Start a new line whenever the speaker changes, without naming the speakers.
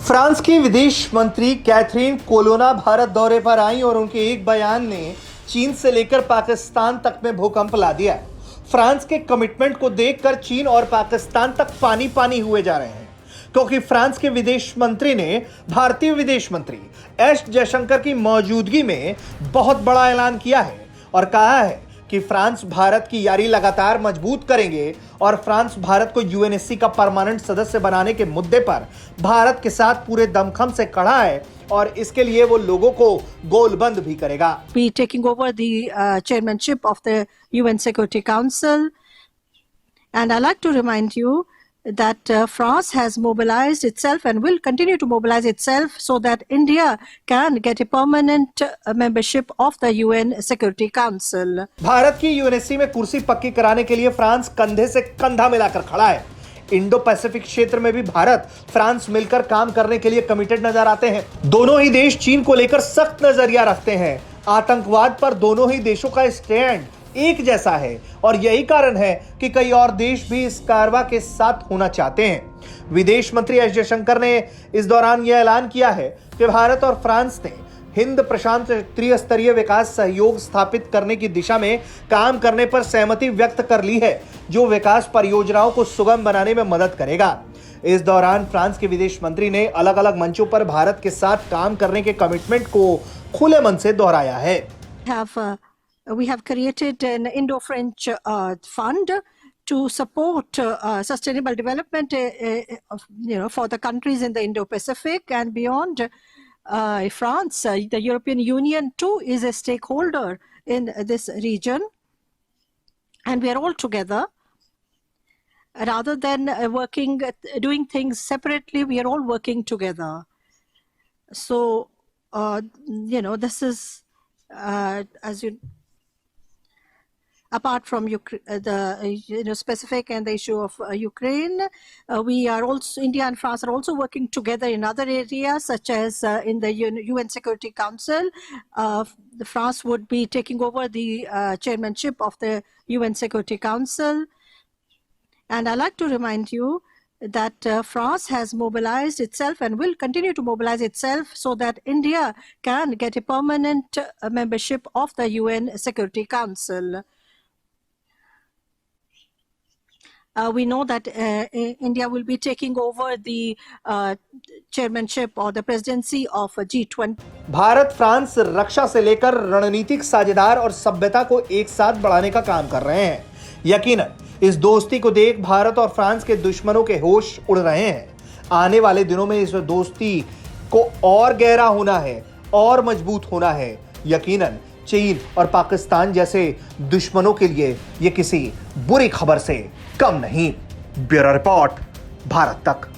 France की विदेश मंत्री कैथरीन कोलोना भारत दौरे पर आई और उनके एक बयान ने चीन से लेकर पाकिस्तान तक में भूकंप ला दिया। फ्रांस के कमिटमेंट को देखकर चीन और पाकिस्तान तक पानी पानी हुए जा रहे हैं, क्योंकि फ्रांस के विदेश मंत्री ने भारतीय विदेश मंत्री एस जयशंकर की मौजूदगी में बहुत बड़ा ऐलान किया है और कहा है कि फ्रांस भारत की यारी लगातार मजबूत करेंगे और फ्रांस भारत को यूएनएससी का परमानेंट सदस्य बनाने के मुद्दे पर भारत के साथ पूरे दमखम से खड़ा है और इसके लिए वो लोगों को गोलबंद भी करेगा।
Be taking over the chairmanship of the UN Security Council, and I'd like to remind you that France has mobilized itself and will continue to mobilize itself so that India can get a permanent membership of the UN Security Council.
Bharat की UNSC में कुर्सी पक्की कराने के लिए France कंधे से कंधा मिलाकर खड़ा है। इंडो पैसिफिक क्षेत्र में भी भारत फ्रांस मिलकर काम करने के लिए कमिटेड नजर आते हैं। दोनों ही देश चीन को लेकर सख्त नजरिया रखते हैं। आतंकवाद पर दोनों ही देशों का स्टैंड एक जैसा है और यही कारण है कि कई और देश भी इस कारवा के साथ होना चाहते हैं। विदेश मंत्री एस जयशंकर ने इस दौरान यह ऐलान किया है कि भारत और फ्रांस ने हिंद प्रशांत त्रिस्तरीय विकास सहयोग स्थापित करने की दिशा में काम करने पर सहमति व्यक्त कर ली है, जो विकास परियोजनाओं को सुगम बनाने में मदद करेगा। इस दौरान फ्रांस के विदेश मंत्री ने अलग अलग मंचों पर भारत के साथ काम करने के कमिटमेंट को खुले मन से दोहराया है।
We have created an Indo-French fund to support sustainable development, for the countries in the Indo-Pacific and beyond. France, the European Union too is a stakeholder in this region, and we are all together. Rather than doing things separately, we are all working together. So, this is, as you. Apart from the specific and the issue of Ukraine, we are also, India and France are also working together in other areas, such as in the UN Security Council. France would be taking over the chairmanship of the UN Security Council. And I'd like to remind you that France has mobilized itself and will continue to mobilize itself so that India can get a permanent membership of the UN Security Council. We know that India will be taking over the chairmanship or the presidency of G20.
Bharat France रक्षा से लेकर रणनीतिक साझेदार और सभ्यता को एक साथ बढ़ाने का काम कर रहे हैं। यकीनन इस दोस्ती को देख भारत और फ्रांस के दुश्मनों के होश उड़ रहे हैं। आने वाले दिनों में इस दोस्ती को और गहरा होना है और मजबूत होना है। यकीनन चीन और पाकिस्तान जैसे दुश्मनों के लिए ये किसी बुरी खबर से कम नहीं। ब्यूरो रिपोर्ट, भारत तक।